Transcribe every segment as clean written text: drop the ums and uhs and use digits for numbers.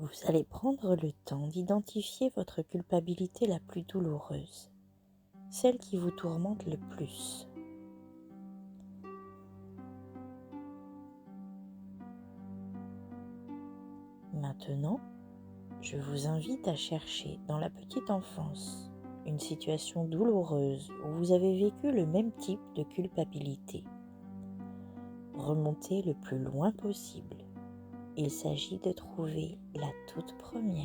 Vous allez prendre le temps d'identifier votre culpabilité la plus douloureuse, celle qui vous tourmente le plus. Maintenant, je vous invite à chercher dans la petite enfance une situation douloureuse où vous avez vécu le même type de culpabilité. Remontez le plus loin possible. Il s'agit de trouver la toute première.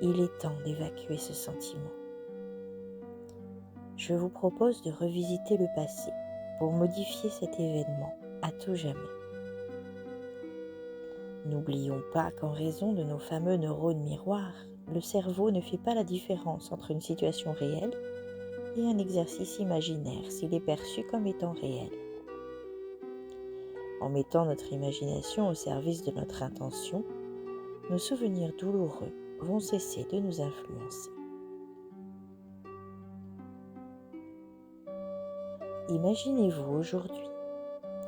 Il est temps d'évacuer ce sentiment. Je vous propose de revisiter le passé pour modifier cet événement à tout jamais. N'oublions pas qu'en raison de nos fameux neurones miroirs, le cerveau ne fait pas la différence entre une situation réelle et un exercice imaginaire s'il est perçu comme étant réel. En mettant notre imagination au service de notre intention, nos souvenirs douloureux vont cesser de nous influencer. Imaginez-vous aujourd'hui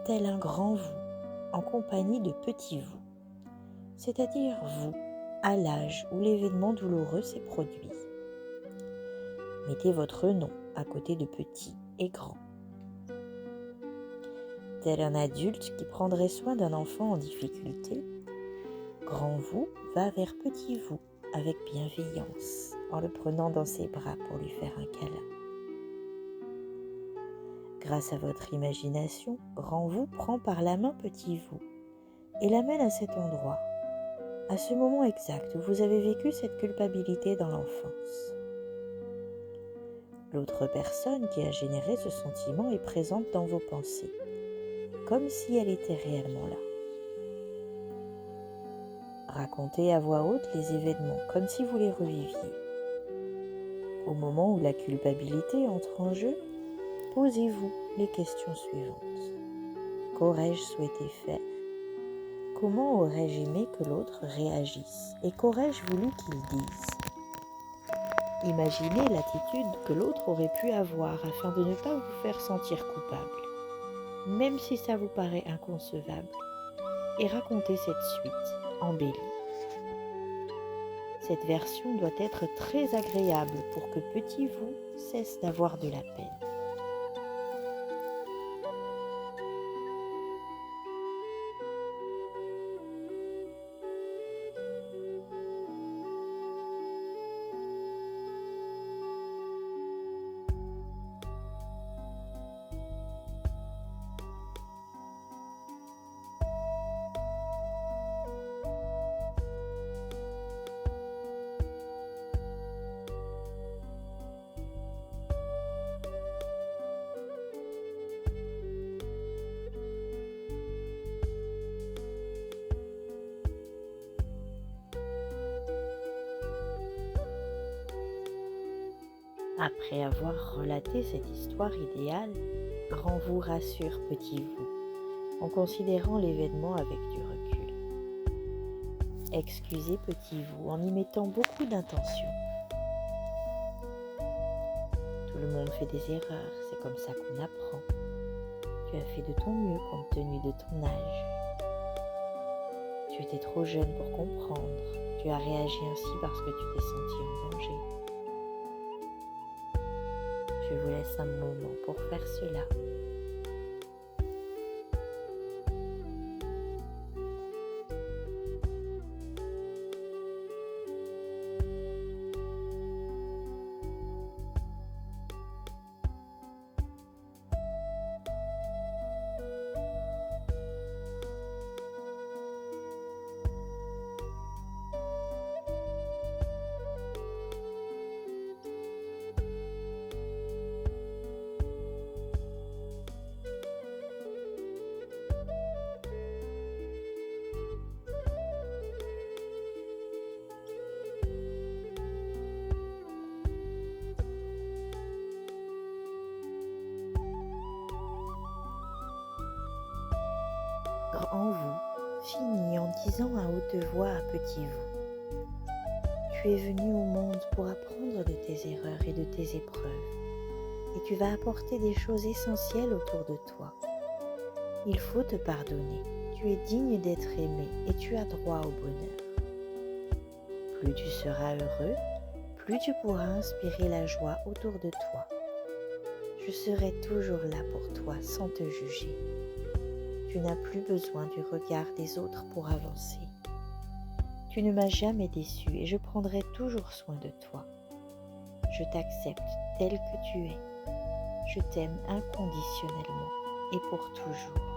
tel un grand vous en compagnie de petits vous, c'est-à-dire vous à l'âge où l'événement douloureux s'est produit. Mettez votre nom à côté de petit et grand. Tel un adulte qui prendrait soin d'un enfant en difficulté, grand vous va vers petit vous avec bienveillance en le prenant dans ses bras pour lui faire un câlin. Grâce à votre imagination, grand vous prend par la main petit vous et l'amène à cet endroit, à ce moment exact où vous avez vécu cette culpabilité dans l'enfance. L'autre personne qui a généré ce sentiment est présente dans vos pensées, comme si elle était réellement là. Racontez à voix haute les événements comme si vous les reviviez. Au moment où la culpabilité entre en jeu, posez-vous les questions suivantes. Qu'aurais-je souhaité faire ? Comment aurais-je aimé que l'autre réagisse ? Et qu'aurais-je voulu qu'il dise ? Imaginez l'attitude que l'autre aurait pu avoir afin de ne pas vous faire sentir coupable, même si ça vous paraît inconcevable, et racontez cette suite embellie. Cette version doit être très agréable pour que petit vous cesse d'avoir de la peine. Après avoir relaté cette histoire idéale, grand vous rassure petit vous, en considérant l'événement avec du recul. Excusez petit vous en y mettant beaucoup d'intention. Tout le monde fait des erreurs, c'est comme ça qu'on apprend. Tu as fait de ton mieux compte tenu de ton âge. Tu étais trop jeune pour comprendre, tu as réagi ainsi parce que tu t'es senti en danger. Je vous laisse un moment pour faire cela. Grand vous finit en disant à haute voix à petit vous : Tu es venu au monde pour apprendre de tes erreurs et de tes épreuves, et tu vas apporter des choses essentielles autour de toi. Il faut te pardonner, tu es digne d'être aimé et tu as droit au bonheur. Plus tu seras heureux, plus tu pourras inspirer la joie autour de toi. Je serai toujours là pour toi sans te juger. Tu n'as plus besoin du regard des autres pour avancer. Tu ne m'as jamais déçu et je prendrai toujours soin de toi. Je t'accepte tel que tu es. Je t'aime inconditionnellement et pour toujours.